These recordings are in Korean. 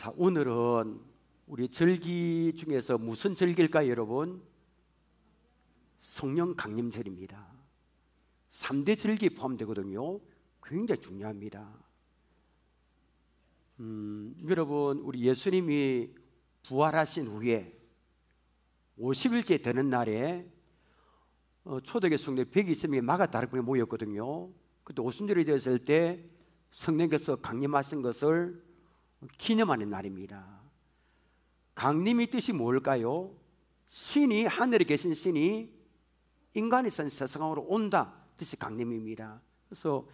자, 오늘은 우리 절기 중에서 무슨 절기일까요, 여러분? 성령 강림절입니다. 3대 절기에 포함되거든요. 굉장히 중요합니다. 여러분, 우리 예수님이 부활하신 후에 50일째 되는 날에 초대교회 성도 120명이 마가다락방에 모였거든요. 그때 오순절이 되었을 때 성령께서 강림하신 것을 기념하는 날입니다. 강림의 뜻이 뭘까요? 신이, 하늘에 계신 신이 인간이 산 세상으로 온다 뜻이 강림입니다. 그래서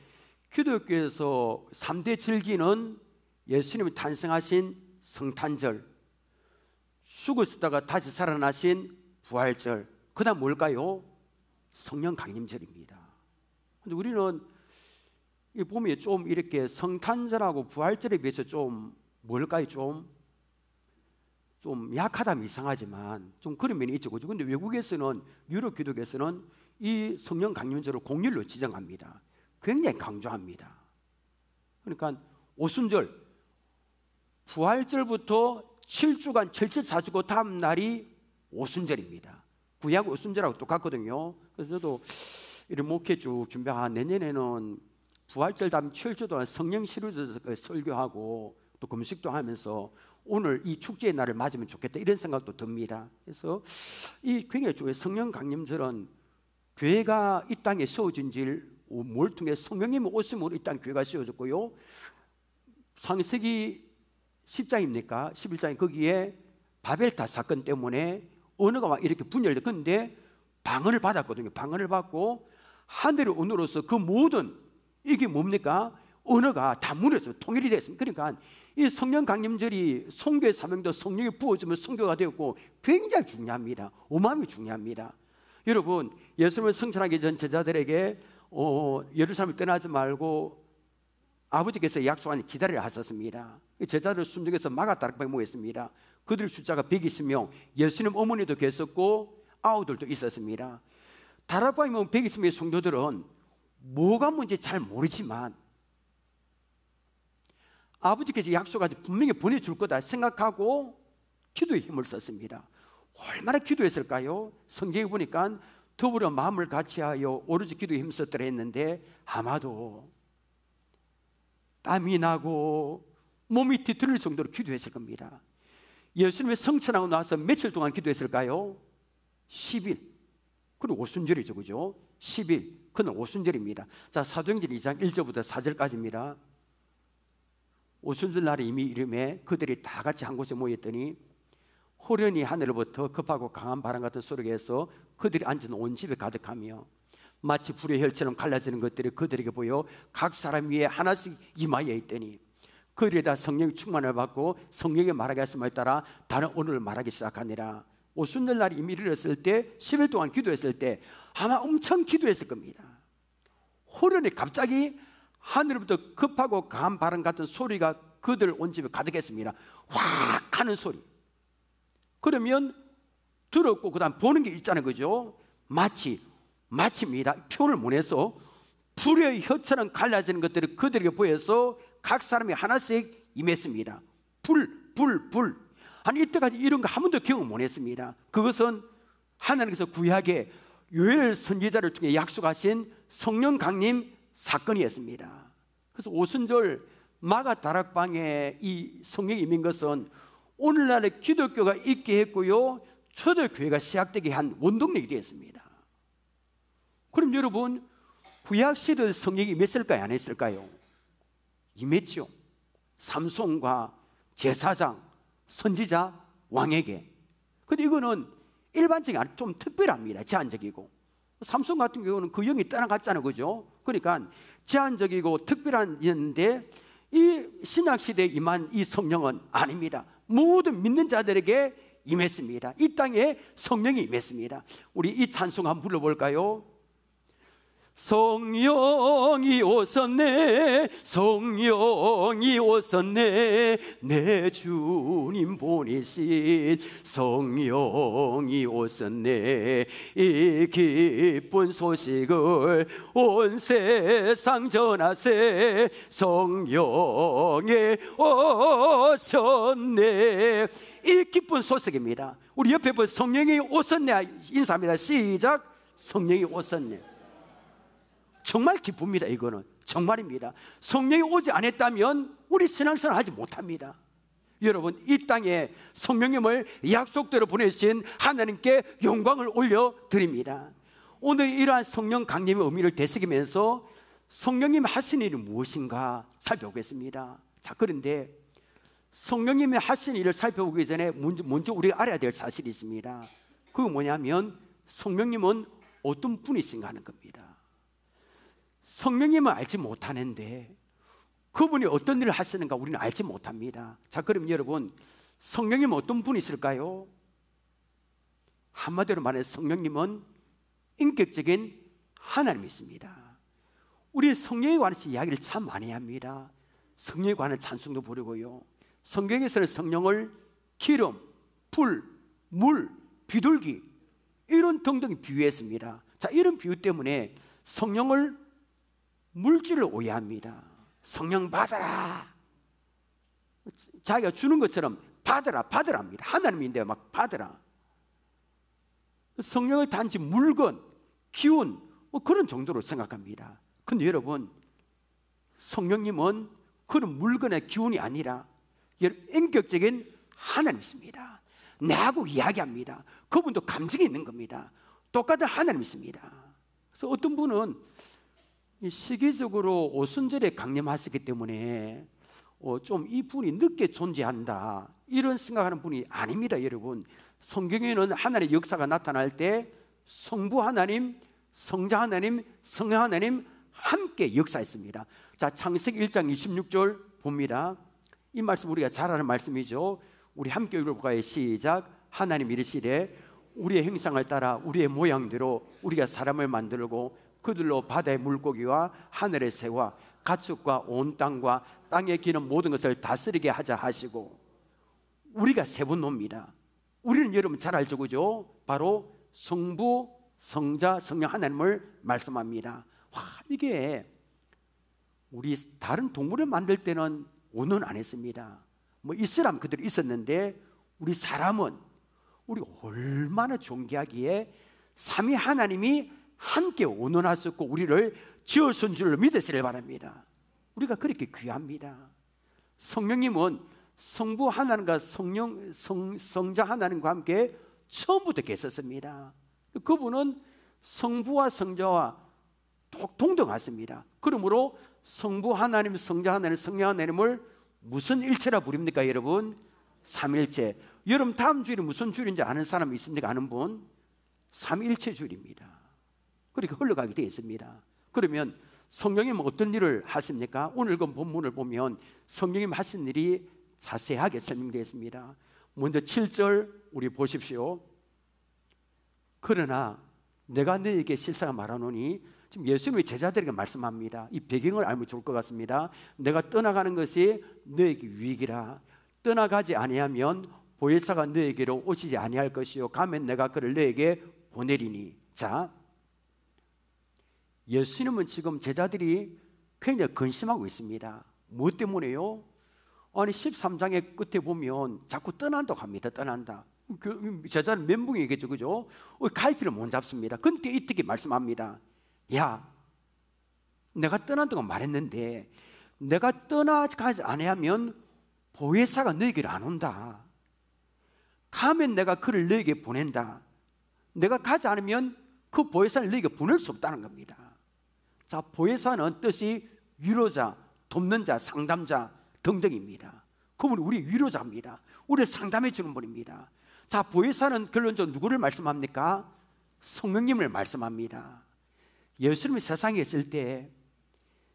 기독교에서 3대 절기는 예수님이 탄생하신 성탄절, 죽으시다가 다시 살아나신 부활절, 그 다음 뭘까요? 성령 강림절입니다. 근데 우리는 보면 좀 이렇게 성탄절하고 부활절에 비해서 좀 뭘까요? 좀 약하다면 이상하지만 좀 그런 면이 있죠. 그런데 외국에서는, 유럽 기독교에서는 이 성령 강림절을 공휴일로 지정합니다. 굉장히 강조합니다. 그러니까 오순절, 부활절부터 7주간 철저사주 그 다음 날이 오순절입니다. 구약 오순절하고 똑같거든요. 그래서 저도 이런 목회 쭉 준비하 내년에는 부활절 다음 7주 동안 성령 시루에서 설교하고 또 금식도 하면서 오늘 이 축제의 날을 맞으면 좋겠다 이런 생각도 듭니다. 그래서 이 굉장히 중요해요. 성령 강림절은 교회가 이 땅에 세워진 뭘 통해 성령님의 오심으로 이 땅 교회가 세워졌고요. 창세기 10장입니까? 11장에 거기에 바벨탑 사건 때문에 언어가 막 이렇게 분열돼. 그런데 방언을 받았거든요. 방언을 받고 하늘의 언어로서 그 모든 이게 뭡니까? 언어가 다 무너졌어요. 통일이 됐습니다. 그러니까 이 성령 강림절이 성교의 사명도 성령이 부어주면 성교가 되었고 굉장히 중요합니다. 어마어마하게 중요합니다. 여러분, 예수님을 성천하기 전 제자들에게 예루살렘을 떠나지 말고 아버지께서 약속한 기다리라 하셨습니다. 제자들 순종해서 마가다락방에 모였습니다. 그들 숫자가 120명, 예수님 어머니도 계셨고 아우들도 있었습니다. 다락방에 모인 120명의 성도들은 뭐가 뭔지 잘 모르지만 아버지께서 약속하지 분명히 보내줄 거다 생각하고 기도에 힘을 썼습니다. 얼마나 기도했을까요? 성경에 보니까 더불어 마음을 같이하여 오로지 기도에 힘썼더라 했는데 아마도 땀이 나고 몸이 뒤틀릴 정도로 기도했을 겁니다. 예수님의 성천하고 나서 며칠 동안 기도했을까요? 10일. 그리고 오순절이죠, 그죠? 10일. 그는 오순절입니다. 자, 사도행전 2장 1절부터 4절까지입니다. 오순절 날에 이미 이름에 그들이 다 같이 한 곳에 모였더니 호련히 하늘로부터 급하고 강한 바람 같은 소리가 해서 그들이 앉은 온 집에 가득하며 마치 불의 혈처럼 갈라지는 것들이 그들에게 보여 각 사람 위에 하나씩 이마에 있더니 그들이 다 성령의 충만을 받고 성령의 말하게 하심을 따라 다른 언어를 말하기 시작하니라. 오순절 날이 이미 이르렀을 때 10일 동안 기도했을 때 아마 엄청 기도했을 겁니다. 호련히 갑자기 하늘부터 급하고 강한 바람 같은 소리가 그들 온 집에 가득했습니다. 확 하는 소리. 그러면 들었고 그 다음 보는 게 있잖아요, 그죠? 마치입니다. 표현을 못 해서 불의 혀처럼 갈라지는 것들이 그들에게 보여서 각 사람이 하나씩 임했습니다. 불. 아니 이때까지 이런 거 한 번도 경험 못 했습니다. 그것은 하나님께서 구약의 요엘 선지자를 통해 약속하신 성령 강림 사건이었습니다. 그래서 오순절 마가다락방에 이 성령이 임한 것은 오늘날의 기독교가 있게 했고요, 초대교회가 시작되게 한 원동력이 되었습니다. 그럼 여러분, 구약시대 성령이 임했을까요? 안 했을까요? 임했죠. 삼손과 제사장, 선지자, 왕에게. 근데 이거는 일반적이 아니라 좀 특별합니다. 제한적이고. 삼손 같은 경우는 그 영이 떠나갔잖아요, 그죠? 그러니까 제한적이고 특별한 일인데 이 신약시대에 임한 이 성령은 아닙니다. 모든 믿는 자들에게 임했습니다. 이 땅에 성령이 임했습니다. 우리 이 찬송 한번 불러볼까요? 성령이 오셨네, 성령이 오셨네, 내 주님 보내신 성령이 오셨네. 이 기쁜 소식을 온 세상 전하세, 성령이 오셨네. 이 기쁜 소식입니다. 우리 옆에 보 성령이 오셨네 인사합니다. 시작. 성령이 오셨네. 정말 기쁩니다. 이거는 정말입니다. 성령이 오지 않았다면 우리 신앙생활 하지 못합니다. 여러분, 이 땅에 성령님을 약속대로 보내신 하나님께 영광을 올려드립니다. 오늘 이러한 성령 강림의 의미를 되새기면서 성령님 하신 일이 무엇인가 살펴보겠습니다. 자, 그런데 성령님이 하신 일을 살펴보기 전에 먼저 우리가 알아야 될 사실이 있습니다. 그게 뭐냐면 성령님은 어떤 분이신가 하는 겁니다. 성령님은 알지 못하는데 그분이 어떤 일을 하시는가 우리는 알지 못합니다. 자, 그럼 여러분, 성령님은 어떤 분이실까요? 한마디로 말해 성령님은 인격적인 하나님이십니다. 우리 성령에 관해서 이야기를 참 많이 합니다. 성령에 관한 찬송도 부르고요. 성경에서는 성령을 기름, 불, 물, 비둘기 이런 등등 비유했습니다. 자, 이런 비유 때문에 성령을 물질을 오해합니다. 성령 받아라. 자기가 주는 것처럼 받아라, 받으랍니다. 하나님인데 막 받아라. 성령을 단지 물건, 기운 그런 정도로 생각합니다. 근데 여러분, 성령님은 그런 물건의 기운이 아니라 인격적인 하나님이십니다. 나하고 이야기합니다. 그분도 감정이 있는 겁니다. 똑같은 하나님이십니다. 그래서 어떤 분은 시기적으로 오순절에 강림하시기 때문에 좀 이 분이 늦게 존재한다 이런 생각하는 분이 아닙니다. 여러분, 성경에는 하나님의 역사가 나타날 때 성부 하나님, 성자 하나님, 성령 하나님 함께 역사했습니다. 자, 창세기 1장 26절 봅니다. 이 말씀 우리가 잘 아는 말씀이죠. 우리 함께 읽어볼까요? 시작. 하나님 이르시되 우리의 형상을 따라 우리의 모양대로 우리가 사람을 만들고 그들로 바다의 물고기와 하늘의 새와 가축과 온 땅과 땅에 기는 모든 것을 다스리게 하자 하시고, 우리가 세 분 놉니다. 우리는 여러분 잘 알죠, 그죠? 바로 성부, 성자, 성령 하나님을 말씀합니다. 와, 이게 우리 다른 동물을 만들 때는 온언 안 했습니다. 뭐 있으라면 그대로 있었는데 우리 사람은 우리 얼마나 존귀하기에 삼위 하나님이 함께 온언하셨고 우리를 지으신 줄로 믿으시길 바랍니다. 우리가 그렇게 귀합니다. 성령님은 성부 하나님과 성자 하나님과 함께 처음부터 계셨습니다. 그분은 성부와 성자와 동등하십니다. 그러므로 성부 하나님, 성자 하나님, 성령 하나님을 무슨 일체라 부릅니까, 여러분? 삼일체. 여러분 다음 주일이 무슨 주일인지 아는 사람 있습니까? 아는 분? 삼일체 주일입니다. 그렇게 흘러가게 되어 있습니다. 그러면 성령님은 어떤 일을 하십니까? 오늘 그 본문을 보면 성령님 하신 일이 자세하게 설명되어 있습니다. 먼저 7절 우리 보십시오. 그러나 내가 너에게 실사가 말하노니, 지금 예수님이 제자들에게 말씀합니다. 이 배경을 알면 좋을 것 같습니다. 내가 떠나가는 것이 너에게 유익이라. 떠나가지 아니하면 보혜사가 너에게로 오시지 아니할 것이요 가면 내가 그를 너에게 보내리니. 자, 예수님은 지금 제자들이 굉장히 근심하고 있습니다. 무엇 때문에요? 아니 13장의 끝에 보면 자꾸 떠난다고 합니다. 떠난다. 제자는 멘붕이겠죠, 그죠? 갈피를 못 잡습니다. 근데 이때에 말씀합니다. 야, 내가 떠난다고 말했는데 내가 떠나가지 아니하면 보혜사가 너에게로 안 온다. 가면 내가 그를 너에게 보낸다. 내가 가지 않으면 그 보혜사를 너에게 보낼 수 없다는 겁니다. 자, 보혜사는 뜻이 위로자, 돕는 자, 상담자 등등입니다. 그분이 우리 위로자입니다. 우리를 상담해 주는 분입니다. 자, 보혜사는 결론적으로 누구를 말씀합니까? 성령님을 말씀합니다. 예수님이 세상에 있을 때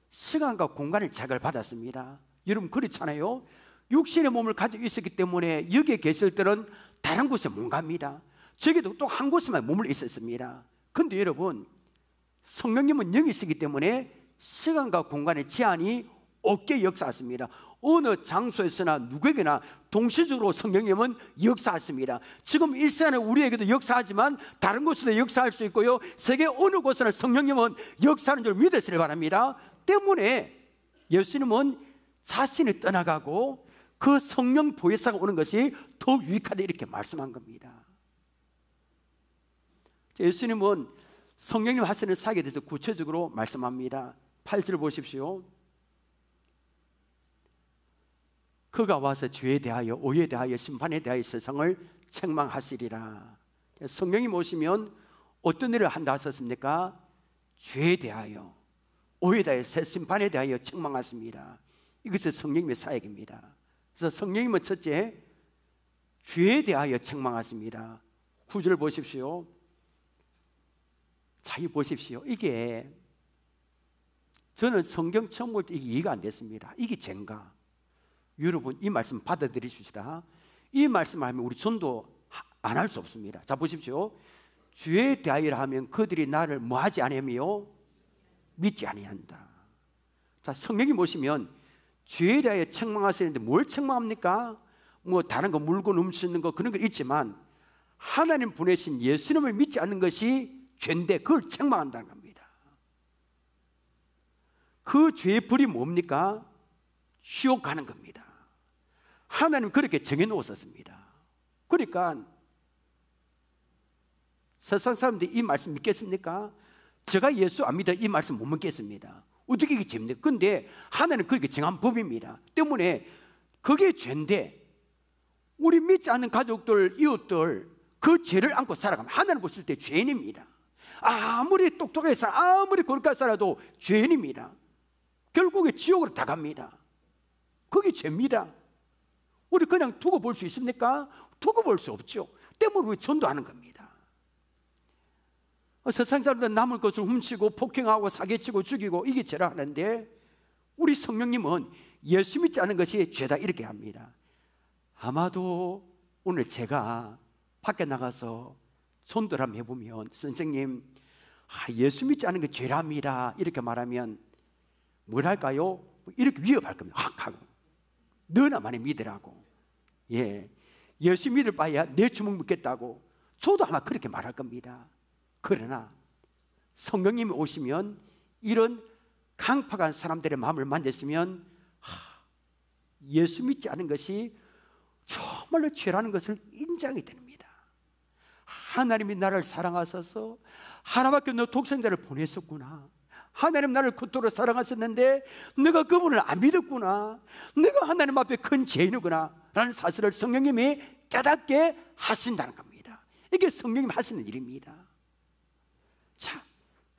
시간과 공간을 제약을 받았습니다. 여러분 그렇잖아요. 육신의 몸을 가지고 있었기 때문에 여기에 계실 때는 다른 곳에 못 갑니다. 저기도 또 한 곳에만 몸을 있었습니다. 근데 여러분 성령님은 영이시기 때문에 시간과 공간의 제한이 없게 역사하십니다. 어느 장소에서나 누구에게나 동시적으로 성령님은 역사하십니다. 지금 이 시간에 우리에게도 역사하지만 다른 곳에도 역사할 수 있고요, 세계 어느 곳에나 성령님은 역사하는 줄 믿으시길 바랍니다. 때문에 예수님은 자신이 떠나가고 그 성령 보혜사가 오는 것이 더 유익하다 이렇게 말씀한 겁니다. 예수님은 성령님 하시는 사역에 대해서 구체적으로 말씀합니다. 8절 보십시오. 그가 와서 죄에 대하여 오해에 대하여 심판에 대하여 세상을 책망하시리라. 성령님 오시면 어떤 일을 한다 하셨습니까? 죄에 대하여 오해에 대하여 심판에 대하여 책망하십니다. 이것이 성령님의 사역입니다. 그래서 성령님은 첫째 죄에 대하여 책망하십니다. 9절 보십시오. 자, 이 보십시오. 이게 저는 성경 처음 볼 때 이게 이해가 안 됐습니다. 이게 죄인가? 여러분 이 말씀 받아들이십시다. 이 말씀하면 우리 전도 안 할 수 없습니다. 자, 보십시오. 죄에 대하여 하면 그들이 나를 뭐하지 아니하며 믿지 아니한다. 자, 성령님 오시면 죄에 대하여 책망하시는데 뭘 책망합니까? 뭐 다른 거 물건 훔치는 거 그런 거 있지만 하나님 보내신 예수님을 믿지 않는 것이 죄인데 그걸 책망한다는 겁니다. 그 죄의 벌이 뭡니까? 지옥 가는 겁니다. 하나님 그렇게 정해놓으셨습니다. 그러니까 세상 사람들이 이 말씀 믿겠습니까? 제가 예수 안 믿어 이 말씀 못 믿겠습니다. 어떻게 이게 죄입니까? 근데 하나님 그렇게 정한 법입니다. 때문에 그게 죄인데 우리 믿지 않는 가족들, 이웃들 그 죄를 안고 살아가면 하나님 보실 때 죄인입니다. 아무리 똑똑하게 살아, 아무리 거룩하게 살아도 죄인입니다. 결국에 지옥으로 다 갑니다. 그게 죄입니다. 우리 그냥 두고 볼 수 있습니까? 두고 볼 수 없죠. 때문에 우리 전도하는 겁니다. 세상 사람들은 남의 것을 훔치고 폭행하고 사기치고 죽이고 이게 죄라 하는데 우리 성령님은 예수 믿지 않은 것이 죄다 이렇게 합니다. 아마도 오늘 제가 밖에 나가서 전도를 한번 해보면 선생님 예수 믿지 않은 게 죄랍니다 이렇게 말하면 뭘 할까요? 이렇게 위협할 겁니다. 확 하고 너나 많이 믿으라고. 예수 믿을 바에야 내 주먹 믿겠다고. 저도 아마 그렇게 말할 겁니다. 그러나 성령님이 오시면 이런 강팍한 사람들의 마음을 만졌으면 예수 믿지 않은 것이 정말로 죄라는 것을 인정이 됩니다. 하나님이 나를 사랑하셔서 하나밖에 없는 독생자를 보냈었구나. 하나님 나를 그토록 사랑하셨는데 내가 그분을 안 믿었구나. 내가 하나님 앞에 큰 죄인이구나 라는 사실을 성령님이 깨닫게 하신다는 겁니다. 이게 성령님 하시는 일입니다. 자,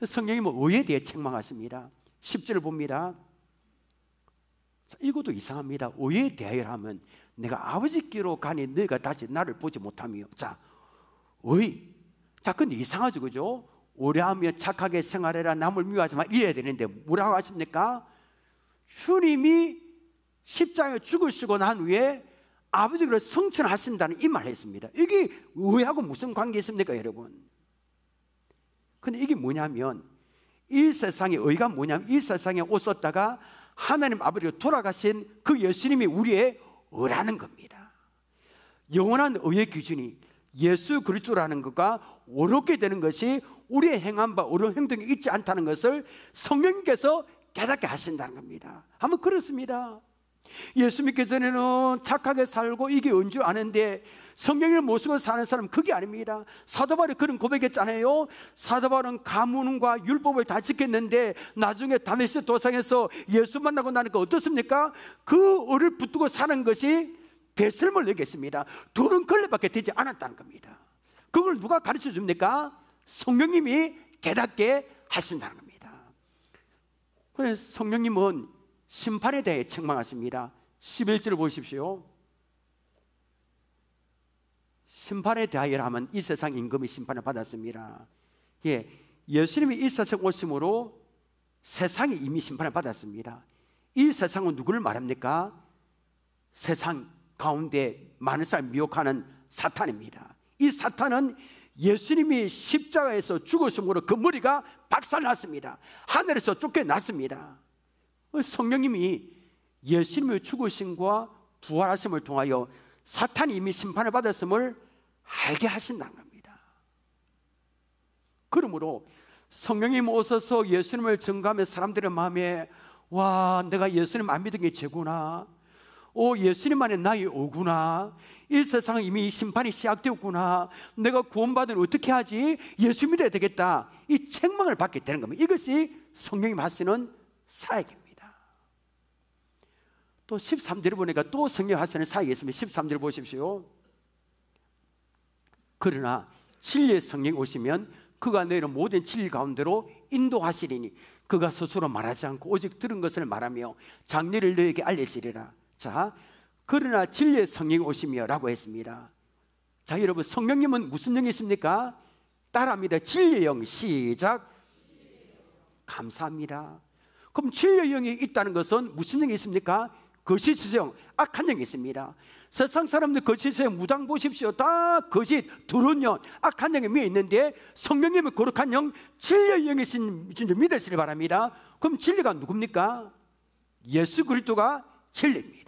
성령님은 의에 대해 책망하십니다. 10절을 봅니다. 자, 이것도 이상합니다. 의에 대하여 하면 내가 아버지께로 가니 너희가 다시 나를 보지 못하며. 자, 의. 자, 근데 이상하죠, 그죠? 오래하며 착하게 생활해라 남을 미워하지 마 이래야 되는데 뭐라고 하십니까? 주님이 십자가에 죽으시고 난 후에 아버지를 성천하신다는 이 말을 했습니다. 이게 의하고 무슨 관계 있습니까, 여러분? 근데 이게 뭐냐면 이 세상의 의가 뭐냐면 이 세상에 오셨다가 하나님 아버지가 돌아가신 그 예수님이 우리의 의라는 겁니다. 영원한 의의 기준이 예수 그리스도라는 것과 옳게 되는 것이 우리의 행한 바 옳은 행동이 있지 않다는 것을 성령님께서 깨닫게 하신다는 겁니다. 한번 그렇습니다. 예수 믿기 전에는 착하게 살고 이게 언제 아는데 성령님을 모시고 사는 사람은 그게 아닙니다. 사도 바울이 그런 고백했잖아요. 사도 바울은 가문과 율법을 다 지켰는데 나중에 다메섹 도상에서 예수 만나고 나니까 어떻습니까? 그 의를 붙들고 사는 것이 대설을 내겠습니다. 둘은 걸레밖에 되지 않았다는 겁니다. 그걸 누가 가르쳐 줍니까? 성령님이 깨닫게 하신다는 겁니다. 그래서 성령님은 심판에 대해 책망하십니다. 11절을 보십시오. 심판에 대하여 하면 이 세상 임금이 심판을 받았습니다. 예수님이 이 세상 오심으로 세상이 이미 심판을 받았습니다. 이 세상은 누구를 말합니까? 세상 가운데 많은 사람 미혹하는 사탄입니다. 이 사탄은 예수님이 십자가에서 죽으심으로 그 머리가 박살났습니다. 하늘에서 쫓겨났습니다. 성령님이 예수님의 죽으심과 부활하심을 통하여 사탄이 이미 심판을 받았음을 알게 하신다는 겁니다. 그러므로 성령님 오셔서 예수님을 증거하면 사람들의 마음에 와, 내가 예수님 안 믿은 게 죄구나, 예수님만의 나의 오구나, 이 세상은 이미 심판이 시작되었구나, 내가 구원받으면 어떻게 하지? 예수 믿어야 되겠다, 이 책망을 받게 되는 겁니다. 이것이 성령님 하시는 사역입니다. 또 13절에 보니까 또 성령님 하시는 사역이 있습니다. 13절 보십시오. 그러나 진리의 성령이 오시면 그가 너희를 모든 진리 가운데로 인도하시리니 그가 스스로 말하지 않고 오직 들은 것을 말하며 장래를 너희에게 알리시리라. 자, 그러나 진리의 성령이 오시며 라고 했습니다. 자, 여러분, 성령님은 무슨 영이십니까? 따라합니다. 진리의 영. 시작. 감사합니다. 그럼 진리의 영이 있다는 것은 무슨 영이 있습니까? 거짓의 영, 악한 영이 있습니다. 세상 사람들 거짓의 영, 무당 보십시오. 다 거짓, 더러운 영, 악한 영이 위에 있는데 성령님은 거룩한 영, 진리의 영이신 줄 믿으시길 바랍니다. 그럼 진리가 누굽니까? 예수 그리스도가 진리입니다.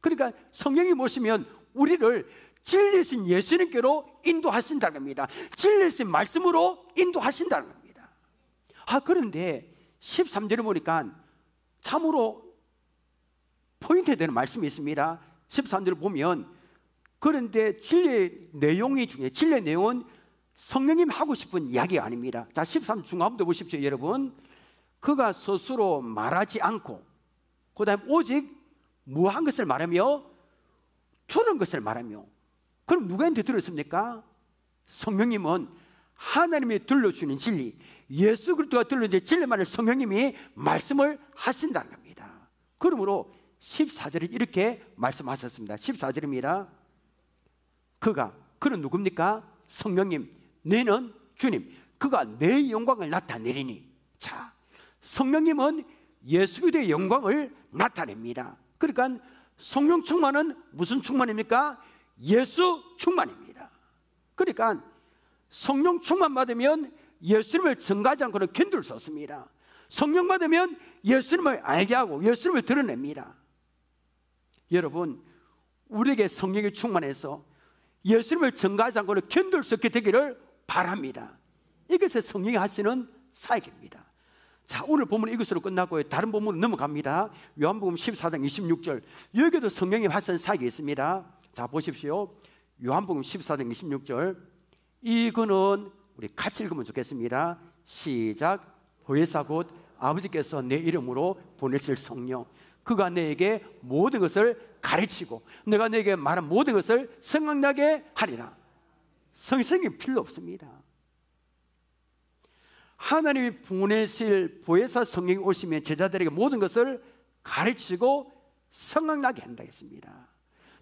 그러니까 성령이 오시면 우리를 진리신 예수님께로 인도하신다는 겁니다. 진리신 말씀으로 인도하신다는 겁니다. 그런데 13절에 보니까 참으로 포인트 되는 말씀이 있습니다. 13절을 보면, 그런데 진리의 내용이 중요해요. 진리의 내용은 성령님 하고 싶은 이야기가 아닙니다. 자, 13 중간부터 보십시오, 여러분. 그가 스스로 말하지 않고, 그 다음에 오직 무한 것을 말하며 두는 것을 말하며. 그럼 누구한테 들었습니까? 성령님은 하나님이 들려주는 진리, 예수 그리스도가 들려주는 진리만을 성령님이 말씀을 하신다는 겁니다. 그러므로 14절에 이렇게 말씀하셨습니다. 14절입니다. 그는 누굽니까? 성령님, 너는 주님, 그가 내 영광을 나타내리니. 자, 성령님은 예수 그리스도의 영광을 나타냅니다. 그러니까 성령 충만은 무슨 충만입니까? 예수 충만입니다. 그러니까 성령 충만 받으면 예수님을 증거하지 않고는 견딜 수 없습니다. 성령 받으면 예수님을 알게 하고 예수님을 드러냅니다. 여러분, 우리에게 성령이 충만해서 예수님을 증거하지 않고는 견딜 수 없게 되기를 바랍니다. 이것이 성령이 하시는 사역입니다. 자, 오늘 본문은 이것으로 끝났고요. 다른 본문으로 넘어갑니다. 요한복음 14장 26절, 여기도 성령이 하시는 사역이 있습니다. 자, 보십시오. 요한복음 14장 26절, 이거는 우리 같이 읽으면 좋겠습니다. 시작. 보혜사 곧 아버지께서 내 이름으로 보내실 성령, 그가 내게 모든 것을 가르치고 내가 내게 말한 모든 것을 생각나게 하리라. 성령이 필요 없습니다. 하나님이 보내실 보혜사 성령이 오시면 제자들에게 모든 것을 가르치고 생각나게 한다 했습니다.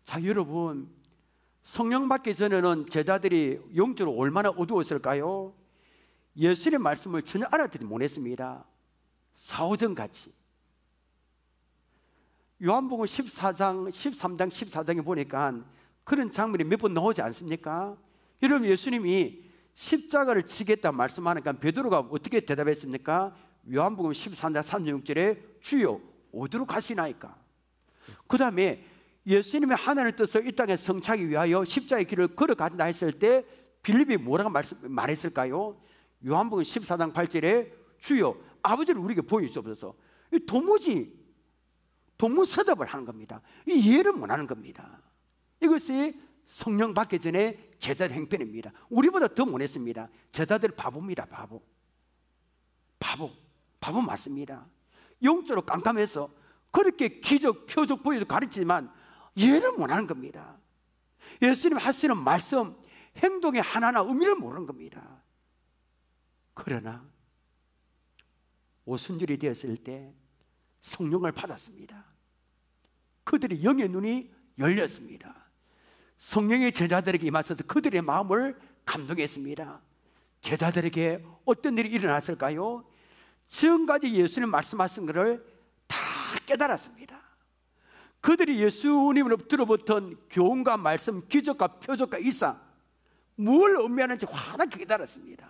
자, 여러분, 성령 받기 전에는 제자들이 영적으로 얼마나 어두웠을까요? 예수님의 말씀을 전혀 알아듣지 못했습니다. 사오정같이. 요한복음 14장, 13장, 14장에 보니까 그런 장면이 몇 번 나오지 않습니까? 여러분, 예수님이 십자가를 지겠다 말씀하니까 베드로가 어떻게 대답했습니까? 요한복음 13장 36절에 주여 어디로 가시나이까? 그 다음에 예수님이 하나님의 뜻을 이 땅에 성취하기 위하여 십자가의 길을 걸어간다 했을 때 빌립이 뭐라고 말했을까요? 요한복음 14장 8절에 주여 아버지를 우리에게 보여주옵소서. 동무서답을 하는 겁니다. 이해를 못하는 겁니다. 이것이 성령 받기 전에 제자들 행편입니다. 우리보다 더 못했습니다. 제자들 바보입니다. 바보 맞습니다. 영적으로 깜깜해서 그렇게 기적, 표적, 보여도 가르치지만 이해를 못하는 겁니다. 예수님 하시는 말씀, 행동의 하나하나 의미를 모르는 겁니다. 그러나 오순절이 되었을 때 성령을 받았습니다. 그들의 영의 눈이 열렸습니다. 성령의 제자들에게 임하셔서 그들의 마음을 감동했습니다. 제자들에게 어떤 일이 일어났을까요? 지금까지 예수님 말씀하신 것을 다 깨달았습니다. 그들이 예수님으로부터 들어봤던 교훈과 말씀, 기적과 표적과 이상, 뭘 의미하는지 환하게 깨달았습니다.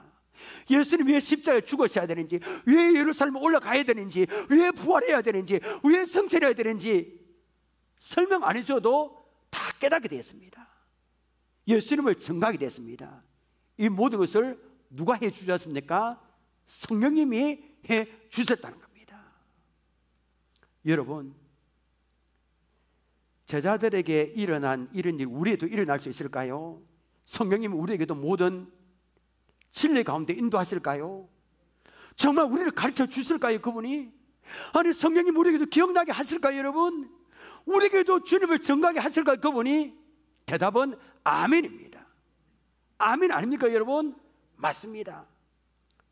예수님이 왜 십자가에 죽으셔야 되는지, 왜 예루살렘에 올라가야 되는지, 왜 부활해야 되는지, 왜 성천해야 되는지 설명 안 해줘도 다 깨닫게 되었습니다. 예수님을 증거하게 됐습니다. 이 모든 것을 누가 해 주셨습니까? 성령님이 해 주셨다는 겁니다. 여러분, 제자들에게 일어난 이런 일 우리에도 일어날 수 있을까요? 성령님이 우리에게도 모든 진리 가운데 인도하실까요? 정말 우리를 가르쳐 주실까요? 그분이? 아니, 성령님 우리에게도 기억나게 하실까요? 여러분, 우리에게도 주님을 증거하게 하실까요? 그분이? 대답은 아멘입니다. 아멘 아닙니까 여러분? 맞습니다.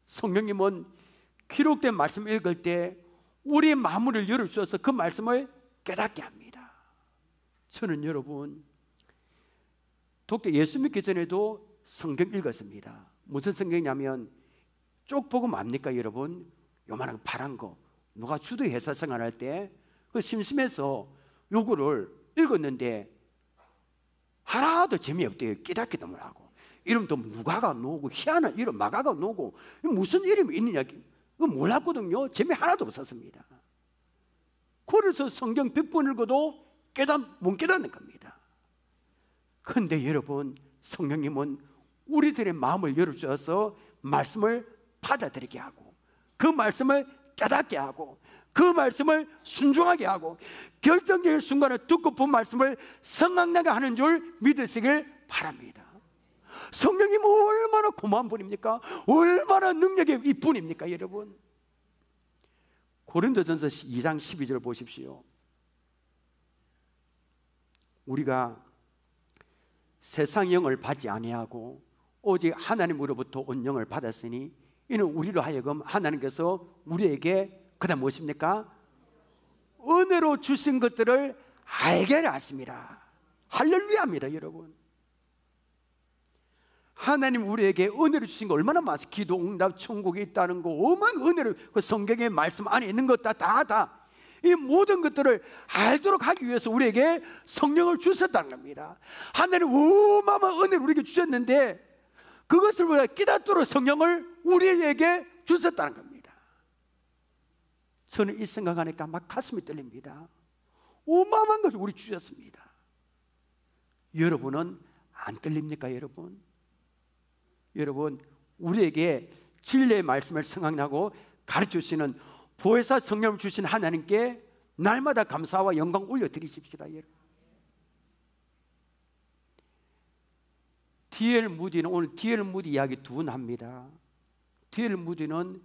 성령님은 기록된 말씀을 읽을 때 우리의 마음을 열어주셔서 그 말씀을 깨닫게 합니다. 저는 여러분, 독대 예수 믿기 전에도 성경 읽었습니다. 무슨 성경이냐면 쪽복음 압니까 여러분? 요만한 파란 거 누가 주도 회사 생활할 때 그 심심해서 요거를 읽었는데 하나도 재미없대요. 깨닫기도 못하고 이름도 누가가 나오고 희한한 이름 마가가 나오고 무슨 이름이 있느냐 그거 몰랐거든요. 재미 하나도 없었습니다. 그래서 성경 100번 읽어도 못 깨닫는 겁니다. 그런데 여러분, 성령님은 우리들의 마음을 열어주셔서 말씀을 받아들이게 하고 그 말씀을 깨닫게 하고 그 말씀을 순종하게 하고 결정적인 순간에 듣고 본 말씀을 생각나게 하는 줄 믿으시길 바랍니다. 성령님은 얼마나 고마운 분입니까? 얼마나 능력의 이 분입니까 여러분? 고린도전서 2장 12절 보십시오. 우리가 세상 영을 받지 아니하고 오직 하나님으로부터 온 영을 받았으니 이는 우리로 하여금 하나님께서 우리에게 그다음 무엇입니까? 은혜로 주신 것들을 알게 하십니다. 할렐루야입니다 여러분. 하나님 우리에게 은혜를 주신 거 얼마나 많습니까? 기도 응답 천국에 있다는 거 어마어마한 은혜를 그 성경의 말씀 안에 있는 것 다 이 모든 것들을 알도록 하기 위해서 우리에게 성령을 주셨다는 겁니다. 하나님 어마어마한 은혜를 우리에게 주셨는데 그것을 우리가 깨닫도록 성령을 우리에게 주셨다는 겁니다. 저는 이 생각하니까 막 가슴이 떨립니다. 어마어마한 것을 우리 주셨습니다. 여러분은 안 떨립니까 여러분? 여러분, 우리에게 진리의 말씀을 생각나고 가르쳐주시는 보혜사 성령을 주신 하나님께 날마다 감사와 영광 올려드리십시다 여러분. D.L. 무디는 오늘 D.L. 무디 이야기 두 번 합니다. D.L. 무디는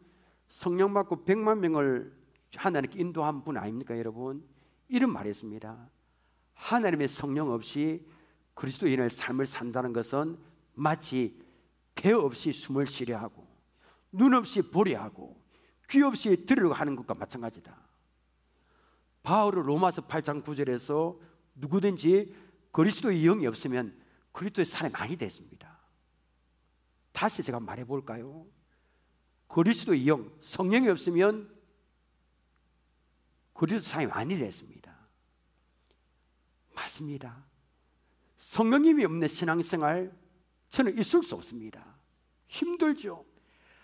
성령 받고 100만 명을 하나님께 인도한 분 아닙니까 여러분? 이런 말했습니다. 하나님의 성령 없이 그리스도인의 삶을 산다는 것은 마치 배 없이 숨을 쉬려 하고 눈 없이 보려 하고 귀 없이 들으려고 하는 것과 마찬가지다. 바울은 로마서 8장 9절에서 누구든지 그리스도의 영이 없으면 그리스도의 사람이 아니 됐습니다. 다시 제가 말해볼까요? 그리스도의 영, 성령이 없으면 그리스도 사람이 아니 됐습니다. 맞습니다. 성령님이 없는 신앙생활 저는 있을 수 없습니다. 힘들죠.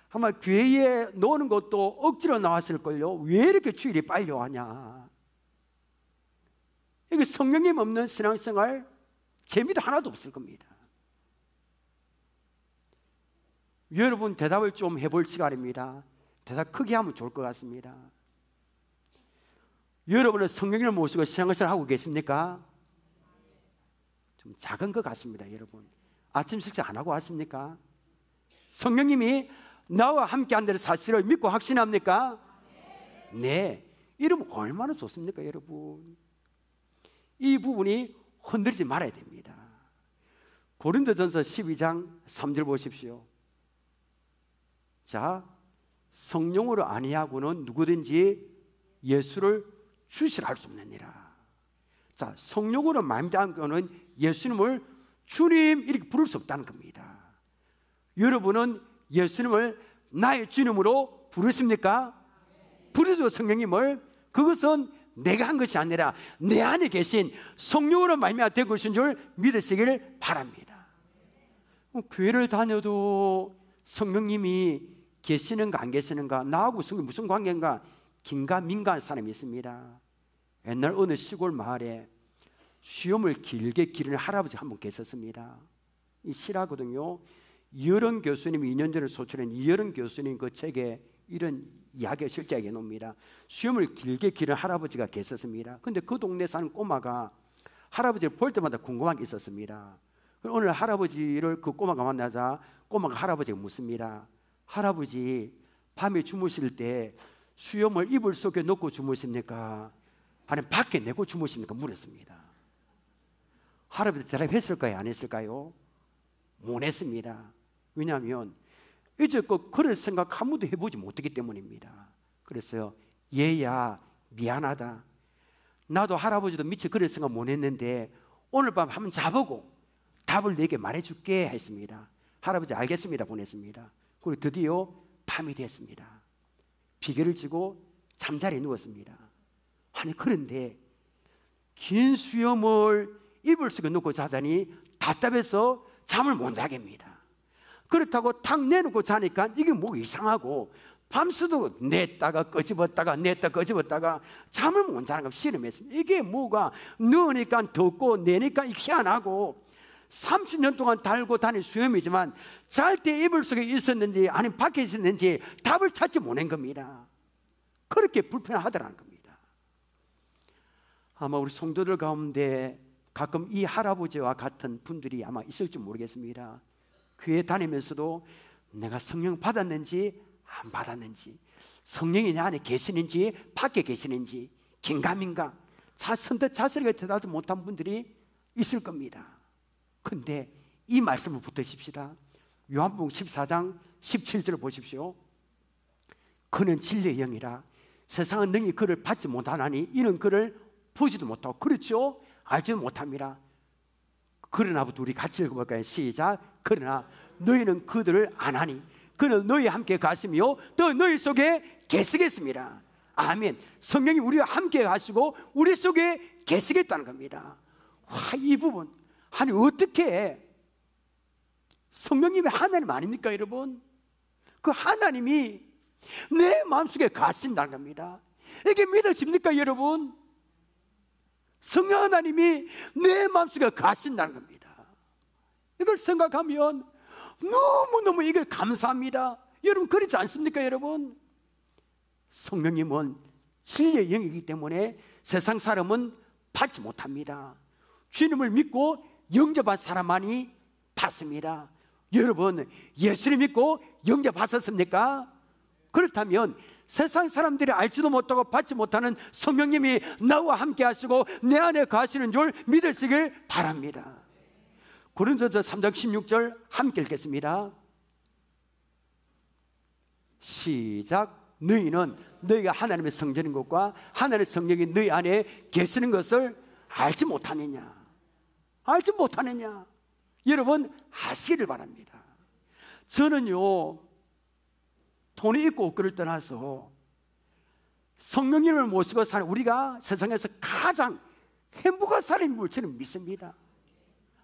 아마 교회에 노는 것도 억지로 나왔을걸요. 왜 이렇게 주일이 빨리 하냐. 이게 성령님 없는 신앙생활 재미도 하나도 없을 겁니다. 여러분 대답을 좀 해볼 시간입니다. 대답 크게 하면 좋을 것 같습니다. 여러분은 성령님을 모시고 신앙생활 하고 계십니까? 좀 작은 것 같습니다. 여러분 아침 식사 안 하고 왔습니까? 성령님이 나와 함께 한다는 사실을 믿고 확신합니까? 네. 이러면 얼마나 좋습니까 여러분? 이 부분이 흔들리지 말아야 됩니다. 고린도전서 12장 3절 보십시오. 자, 성령으로 아니하고는 누구든지 예수를 주시라 할 수 없느니라. 자, 성령으로 마음다함과는 예수님을 주님 이렇게 부를 수 없다는 겁니다. 여러분은 예수님을 나의 주님으로 부르십니까? 부르죠 성령님을. 그것은 내가 한 것이 아니라 내 안에 계신 성령으로 말미암아 된 것인 줄 믿으시길 바랍니다. 교회를 다녀도 성령님이 계시는가 안 계시는가, 나하고 무슨 관계인가 긴가민가한 사람이 있습니다. 옛날 어느 시골 마을에 수염을 길게 기르는 할아버지 한 분 계셨습니다. 이 실화거든요. 이어른 교수님이 2년 전에 소출한 이어른 교수님 그 책에 이런 이야기가 실제하게 나옵니다. 수염을 길게 기르는 할아버지가 계셨습니다. 근데 그 동네 사는 꼬마가 할아버지를 볼 때마다 궁금한 게 있었습니다. 오늘 할아버지를 그 꼬마가 만나자 꼬마가 할아버지가 묻습니다. 할아버지, 밤에 주무실 때 수염을 이불 속에 넣고 주무십니까? 아니면 밖에 내고 주무십니까? 물었습니다. 할아버지 대답했을까요? 안 했을까요? 못 했습니다. 왜냐하면 이제껏 그럴 생각 한 번도 해보지 못했기 때문입니다. 그래서 얘야 미안하다, 나도 할아버지도 미처 그럴 생각 못 했는데 오늘 밤 한번 자보고 답을 내게 말해줄게 했습니다. 할아버지 알겠습니다 보냈습니다. 그리고 드디어 밤이 됐습니다. 비계를 쥐고 잠자리에 누웠습니다. 아니 그런데 긴 수염을 이불 속에 넣고 자자니 답답해서 잠을 못 자겠습니다. 그렇다고 탁 내놓고 자니까 이게 뭐가 이상하고 밤새도 냈다가 끄집었다가 냈다가 끄집었다가 잠을 못 자는 걸 실험했습니다. 이게 뭐가 넣으니까 덥고 내니까 희한하고 30년 동안 달고 다닌 수염이지만 잘 때 이불 속에 있었는지 아니면 밖에 있었는지 답을 찾지 못한 겁니다. 그렇게 불편하더라는 겁니다. 아마 우리 성도들 가운데 가끔 이 할아버지와 같은 분들이 아마 있을지 모르겠습니다. 교회 다니면서도 내가 성령 받았는지 안 받았는지, 성령이 내 안에 계시는지 밖에 계시는지 긴가민가 선뜻 자세하게 대답하지 못한 분들이 있을 겁니다. 그런데 이 말씀을 붙드십시다. 요한복음 14장 17절을 보십시오. 그는 진리의 영이라 세상은 능히 그를 받지 못하나니 이는 그를 보지도 못하고, 그렇죠? 알지도 못합니다. 그러나부터 우리 같이 읽어볼까요? 시작. 그러나 너희는 그들을 아나니 그는 너희와 함께 가시며 또 너희 속에 계시겠습니다. 아멘. 성령이 우리와 함께 가시고 우리 속에 계시겠다는 겁니다. 와, 이 부분, 아니 어떻게 성령님이 하나님 아닙니까 여러분? 그 하나님이 내 마음속에 가신다는 겁니다. 이게 믿어집니까 여러분? 성령 하나님이 내 마음속에 가신다는 겁니다. 이걸 생각하면 너무너무 이걸 감사합니다. 여러분 그렇지 않습니까 여러분? 성령님은 진리의 영이기 때문에 세상 사람은 받지 못합니다. 주님을 믿고 영접한 사람만이 받습니다. 여러분 예수를 믿고 영접하셨습니까? 그렇다면 세상 사람들이 알지도 못하고 받지 못하는 성령님이 나와 함께 하시고 내 안에 가시는 줄 믿으시길 바랍니다. 고린도서 3장 16절 함께 읽겠습니다. 시작. 너희는 너희가 하나님의 성전인 것과 하나님의 성령이 너희 안에 계시는 것을 알지 못하느냐? 알지 못하느냐? 여러분 아시기를 바랍니다. 저는요 돈이 있고 없고를 떠나서 성령님을 모시고 사는 우리가 세상에서 가장 행복한 사람임을 저는 믿습니다.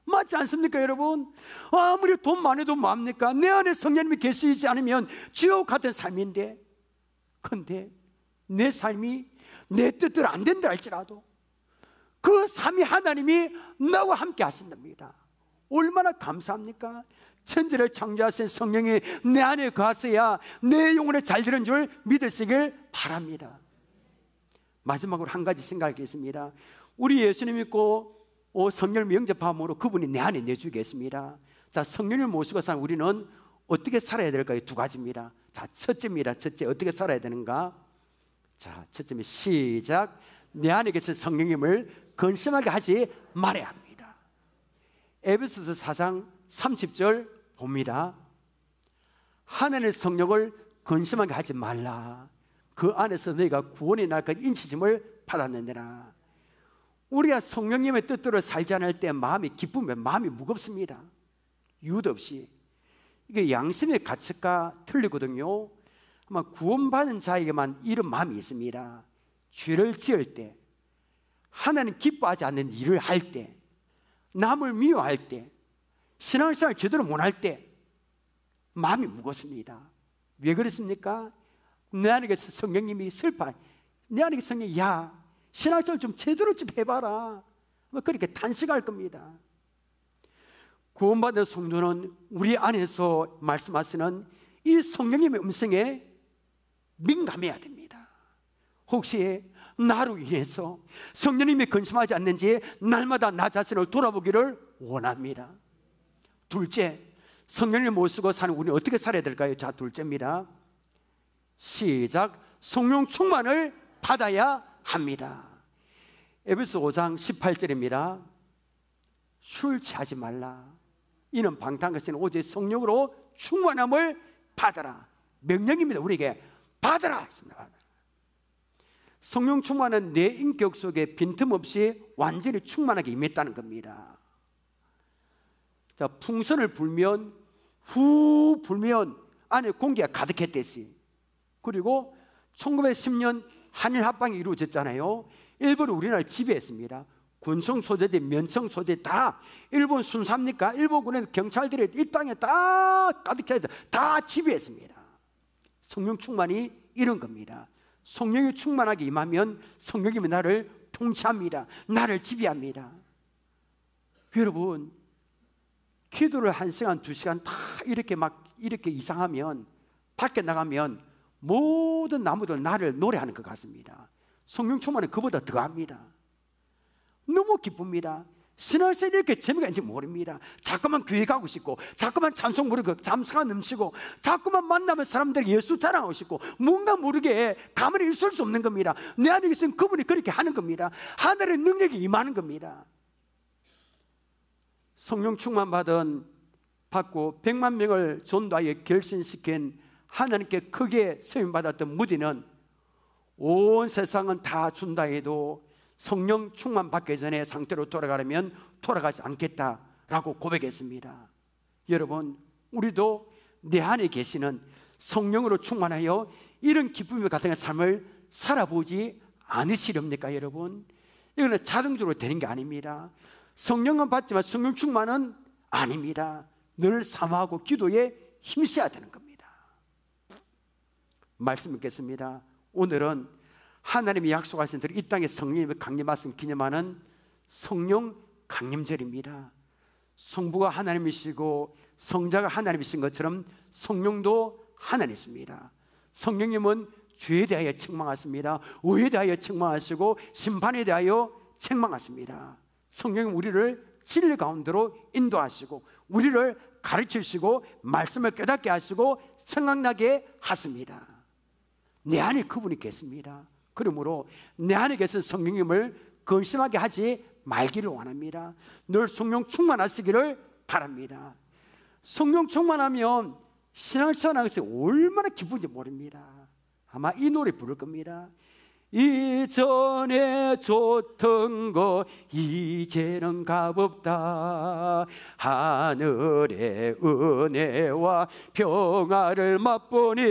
맞지 않습니까 여러분? 아무리 돈 많아도 뭐합니까? 내 안에 성령님이 계시지 않으면 지옥 같은 삶인데, 그런데 내 삶이 내 뜻대로 안 된다 할지라도 그 삶이 하나님이 나와 함께 하신답니다. 얼마나 감사합니까? 천지를 창조하신 성령이 내 안에 가서야 내 영혼에 잘 되는 줄 믿으시길 바랍니다. 마지막으로 한 가지 생각하겠습니다. 우리 예수님 믿고 성령을 영접함으로 그분이 내 안에 내주겠습니다. 자, 성령을 모시고 사는 우리는 어떻게 살아야 될까요? 두 가지입니다. 자, 첫째입니다. 첫째, 어떻게 살아야 되는가? 자, 첫째는 시작. 내 안에 계신 성령님을 근심하게 하지 말아야 합니다. 에베소서 4장 30절 봅니다. 하나님의 성령을 근심하게 하지 말라. 그 안에서 너희가 구원의 날까지 인치심을 받았느니라. 우리가 성령님의 뜻대로 살지 않을 때 마음이 기쁘면 마음이 무겁습니다. 이유도 없이. 이게 양심의 가책과 틀리거든요. 아마 구원받은 자에게만 이런 마음이 있습니다. 죄를 지을 때, 하나님 기뻐하지 않는 일을 할 때, 남을 미워할 때, 신앙생활 제대로 못할 때 마음이 무겁습니다. 왜 그렇습니까? 내 안에서 성령님이 슬퍼. 내 안에 성령이 야 신앙생활 좀 제대로 좀 해봐라. 그렇게 탄식할 겁니다. 구원받은 성도는 우리 안에서 말씀하시는 이 성령님의 음성에 민감해야 됩니다. 혹시 나로 인해서 성령님이 근심하지 않는지 날마다 나 자신을 돌아보기를 원합니다. 둘째, 성령을 모시고 사는 우리는 어떻게 살아야 될까요? 자, 둘째입니다. 시작. 성령 충만을 받아야 합니다. 에베소 5장 18절입니다. 술 취하지 말라. 이는 방탕한 것은 오직 성령으로 충만함을 받아라. 명령입니다. 우리에게 받아라. 성령 충만은 내 인격 속에 빈틈없이 완전히 충만하게 임했다는 겁니다. 자, 풍선을 불면 후 불면 안에 공기가 가득했듯이, 그리고 1910년 한일 합방이 이루어졌잖아요. 일본은 우리나라를 지배했습니다. 군성 소재지 면성 소재 다 일본 순사입니까? 일본군의 경찰들이 이 땅에 다 가득해서 다 지배했습니다. 성령 충만이 이런 겁니다. 성령이 충만하게 임하면 성령님이 나를 통치합니다. 나를 지배합니다. 여러분, 기도를 1시간, 2시간 다 이렇게 막 이렇게 이상하면 밖에 나가면 모든 나무들 나를 노래하는 것 같습니다. 성령 충만은 그보다 더합니다. 너무 기쁩니다. 신앙생활이 이렇게 재미가 있는지 모릅니다. 자꾸만 교회 가고 싶고, 자꾸만 찬송 부르고, 잠사가 넘치고, 자꾸만 만나면 사람들이 예수 자랑하고 싶고, 뭔가 모르게 가만히 있을 수 없는 겁니다. 내 안에 계신 그분이 그렇게 하는 겁니다. 하늘의 능력이 임하는 겁니다. 성령 충만 받고 100만 명을 전도하여 결신시킨 하나님께 크게 세움받았던 무디는 온 세상은 다 준다 해도 성령 충만 받기 전에 상태로 돌아가려면 돌아가지 않겠다라고 고백했습니다. 여러분, 우리도 내 안에 계시는 성령으로 충만하여 이런 기쁨과 같은 삶을 살아보지 않으시렵니까? 여러분, 이거는 자동적으로 되는 게 아닙니다. 성령은 받지만 성령 충만은 아닙니다. 늘 사모하고 기도에 힘써야 되는 겁니다. 말씀 읽겠습니다. 오늘은 하나님이 약속하신 대로 이 땅에 성령님의 강림하신 기념하는 성령 강림절입니다. 성부가 하나님이시고 성자가 하나님이신 것처럼 성령도 하나님이십니다. 성령님은 죄에 대하여 책망하십니다. 의에 대하여 책망하시고 심판에 대하여 책망하십니다. 성령은 우리를 진리 가운데로 인도하시고 우리를 가르치시고 말씀을 깨닫게 하시고 생각나게 하십니다. 내 안에 그분이 계십니다. 그러므로 내 안에 계신 성령님을 근심하게 하지 말기를 원합니다. 늘 성령 충만하시기를 바랍니다. 성령 충만하면 신앙생활하는 것이 얼마나 기쁜지 모릅니다. 아마 이 노래 부를 겁니다. 이전에 좋던 거 이제는 값없다. 하늘의 은혜와 평화를 맛보니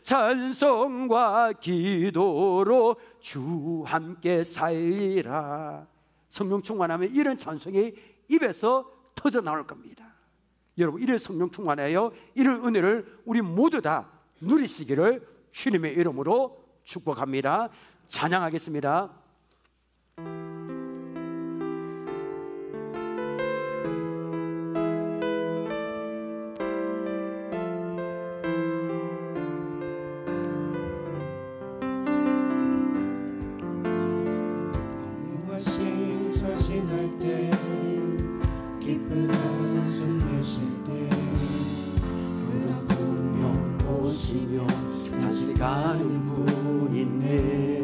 찬송과 기도로 주 함께 살리라. 성령 충만하면 이런 찬송이 입에서 터져 나올 겁니다. 여러분, 이런 성령 충만하여 이런 은혜를 우리 모두 다 누리시기를 주님의 이름으로 축복합니다. 찬양하겠습니다. 무엇이 서신할 때 기쁜 한숨 내쉴 때 그런 분명 오시며 다시 가는 분 있네.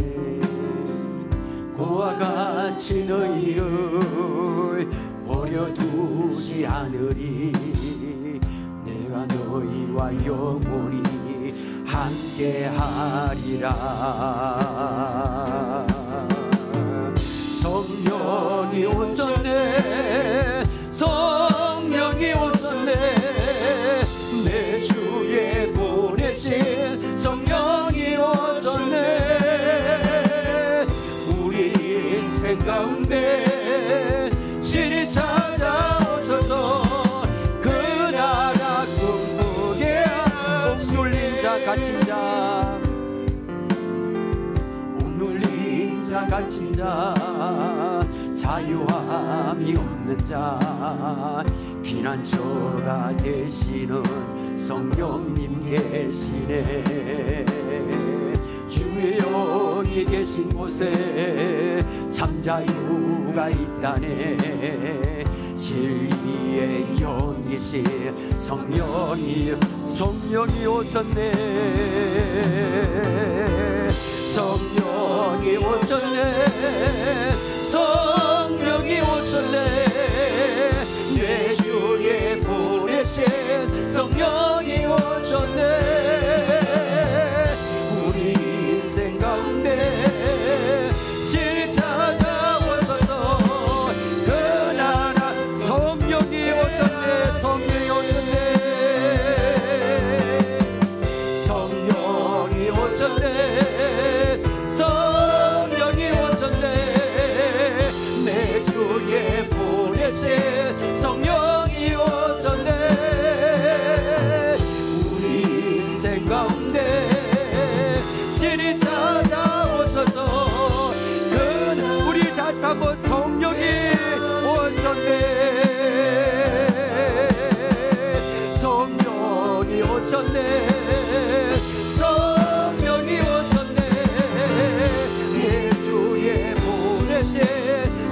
그와 같이 너희를 버려두지 않으리. 내가 너희와 영원히 함께하리라. 성령이 오셨네. 성령이 오셨네. 내 주에 보내신 성령이 오셨네. 우리 인생 가운데 신이 찾아오셔서 세상 갇힌 자, 자유함이 없는 자, 피난처가 되시는 성령님 계시네. 주의 영이 계신 곳에 참 자유가 있다네. 진리의 영이신 성령이 오셨네. 성령이 오셨네. 성령이 오셨네. 내 주에 보내신 성령이 오셨네. 우리 인생 가운데 질 찾아오셔서 그 나라 성령이 오셨네. 성령이 오셨네. 성령이 오셨네. 성령이 오셨네. 내 주에 보내신 성령이 오셨네. 우리 인생 가운데 진이 찾아오셔서 그 우리 다시 한번 성령이 오셨네. 성령이 오셨네. 성령이 오셨네. 예수의 보내신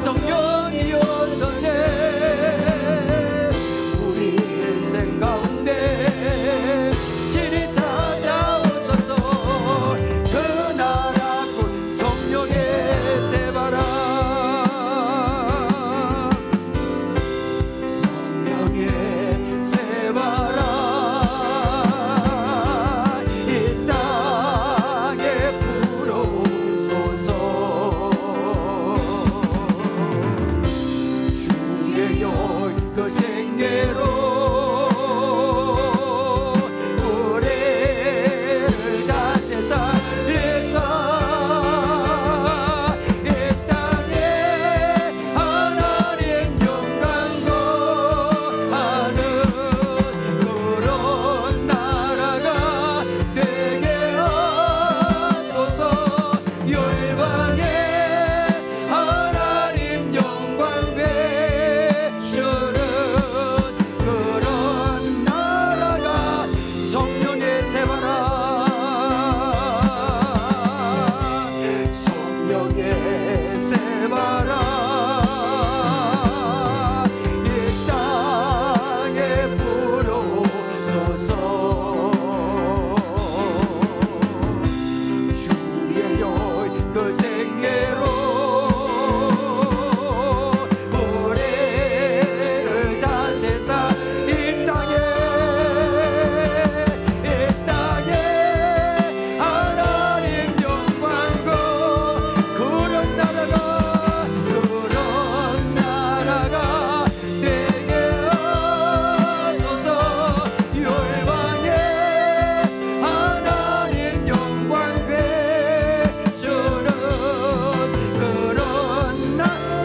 성령이 오셨네. 우리 인생 가운데 진이 찾아오셔서 그 나라 곧 성령의 새바람. 성령의 새바람 이 땅에 불어오소서. 주의 영 그 생계로 우리를 다시 살리사. 이 땅에 하나님 영광 거하는 그런 나라가 되게 하소서. 열방에 하나님 영광 베푸는 그런 나라가 성령의 새바람. 성령의 새바람 이 땅에 불어오소서. 주의 영 그 생계로 우리를 다스리사. 이 땅에 하나님 영광과 그런 나라가 되게 하소서. 열방에 하나님 영광 베푸는 그런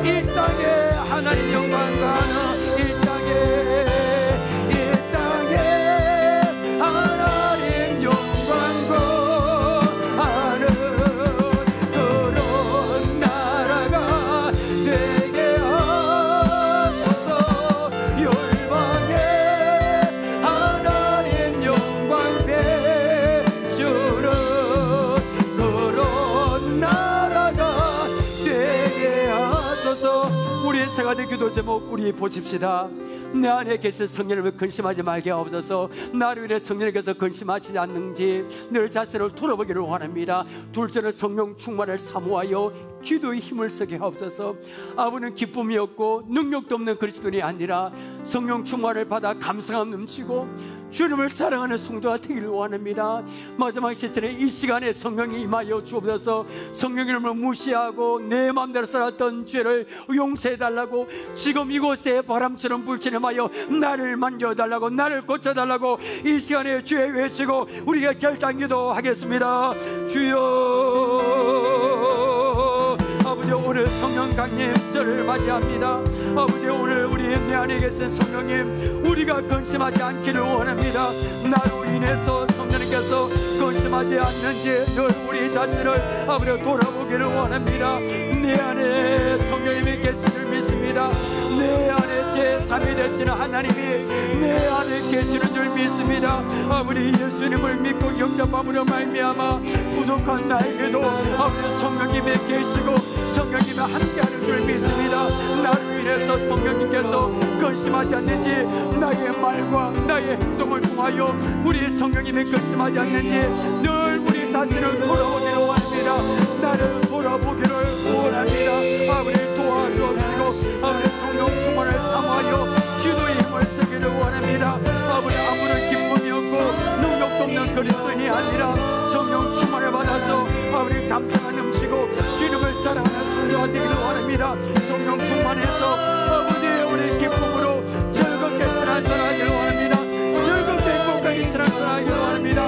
이 땅에 하나님 영광 가는 이 땅에 하나님 영광 거하는 그런 나라가 되게 하소서. 열방에 하나님 영광 베푸는 그런 나라가 되게 하소서. 우리의 생활의 기도 제목 우리 보십시다. 내 안에 계신 성령을 근심하지 말게 하옵소서. 나를 위해 성령께서 근심하시지 않는지 늘 자신을 돌아보기를 원합니다. 둘째는 성령 충만을 사모하여 기도의 힘을 쓰게 하옵소서. 아버는 기쁨이 없고 능력도 없는 그리스도인이 아니라 성령 충만을 받아 감사함 넘치고 주님을 사랑하는 성도가 되기를 원합니다. 마지막 시절에 이 시간에 성령이 임하여 주옵소서. 성령 이름을 무시하고 내 마음대로 살았던 죄를 용서해달라고, 지금 이곳에 바람처럼 불친임하여 나를 만져달라고, 나를 고쳐달라고 이 시간에 주의 외치고 우리가 결단기도 하겠습니다. 주여, 아버지 오늘 성령 강림 저를 맞이합니다. 아버지 오늘 우리 내 안에 계신 성령님, 우리가 근심하지 않기를 원합니다. 나로 인해서 성령님께서 근심하지 않는지 늘 우리 자신을 아버지 돌아보기를 원합니다. 내 안에 성령님이 계신 줄 믿습니다. 내 안에 제3위 되시는 하나님이 내 안에 계시는 줄 믿습니다. 아버지 예수님을 믿고 영접함으로 말미암아 부족한 나에게도 아버지 성령님이 계시고 성령님이 함께하는 줄 믿습니다. 나를 위해서 성령님께서 근심하지 않는지 나의 말과 나의 행동을 통하여 우리 성령님이 근심하지 않는지 늘 우리 자신을 돌아보기를 원합니다. 나를 돌아보기를 원합니다. 아버지 도와주옵시고 아버지 성령 충만을 사모하여 기도의 힘을 쓰기를 원합니다. 아버지 아무런 기쁨이 없고 능력도 없는 그리스도인이 아니라 성령 충만을 받아서 아버지 감사가 넘치고 기름을 자랑하는 성도가 되기를 원합니다. 성령 충만해서 아버지 우리 기쁨으로 즐겁게 신앙생활하기를 원합니다. 즐겁게 행복하게 신앙생활하기를 원합니다.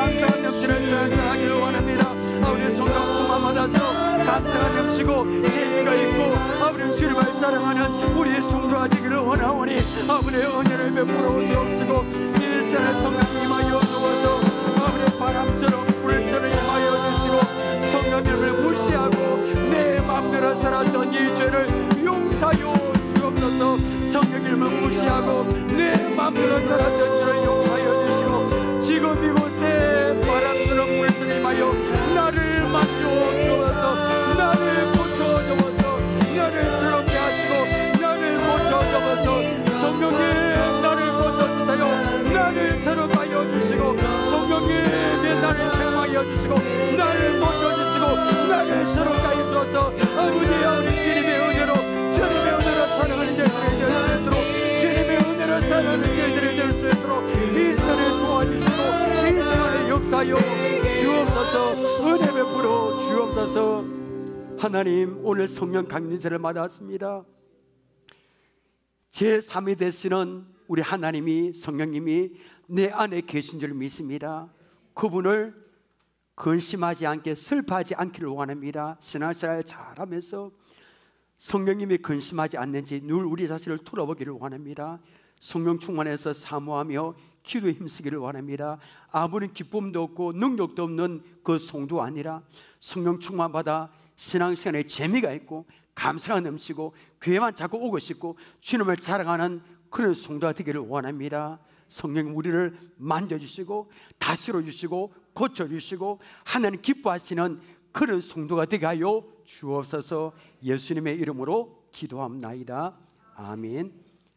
감사가 넘치는 신앙생활하기를 원합니다. 아버지 성령 충만 받아서 감사가 넘치고 재미가 있고 아버지 주님을 자랑하는 우리 성도가 되기를 원하오니 아버지 은혜를 베풀어 주옵시고 이 시간에 성령님 임하여 주어서 아버지 바람처럼 불처럼 임하여 주시고 성령님을 무시하고 내 마음대로 살았던 이 죄를 용서하여 주옵소서. 성령님을 무시하고 내 마음대로 살았던 죄를 용서하여 주시고 지금 이곳에 바람처럼 불처럼 임하여 나를 만져 주어서 나를 고쳐 주어서 나를 새롭게 하시고 나를 고쳐 주어서 성령님 나를 고쳐 주세요. 나를 새롭게 하여 주시고 성령님이 나를 생명하여 주시고 나를 고쳐 주시고 나를 새롭게 하여 주어서 아버지 주님의 은혜로 사랑하는 저희들이 될 수 있도록 주님의 은혜로 사랑하는 저희들이 될 수 있도록 이 시간에 도와주시고 이 시간에 역사하여 주옵소서. 은혜 베풀어 주옵소서. 하나님 오늘 성령 강림제를 맞았습니다. 제3위 되시는 우리 하나님이 성령님이 내 안에 계신 줄 믿습니다. 그분을 근심하지 않게 슬퍼하지 않기를 원합니다. 신앙생활 잘하면서 성령님이 근심하지 않는지 늘 우리 자신을 돌아보기를 원합니다. 성령 충만해서 사모하며 기도에 힘쓰기를 원합니다. 아무런 기쁨도 없고 능력도 없는 그 성도 아니라 성령 충만받아 신앙생활에 재미가 있고 감사가 넘치고 교회만 자꾸 오고 싶고 주님을 자랑하는 그런 성도가 되기를 원합니다. 성령 우리를 만져주시고 다스려주시고 고쳐주시고 하나님 기뻐하시는 그런 성도가 되게 하여 주옵소서. 예수님의 이름으로 기도합나이다. 아멘.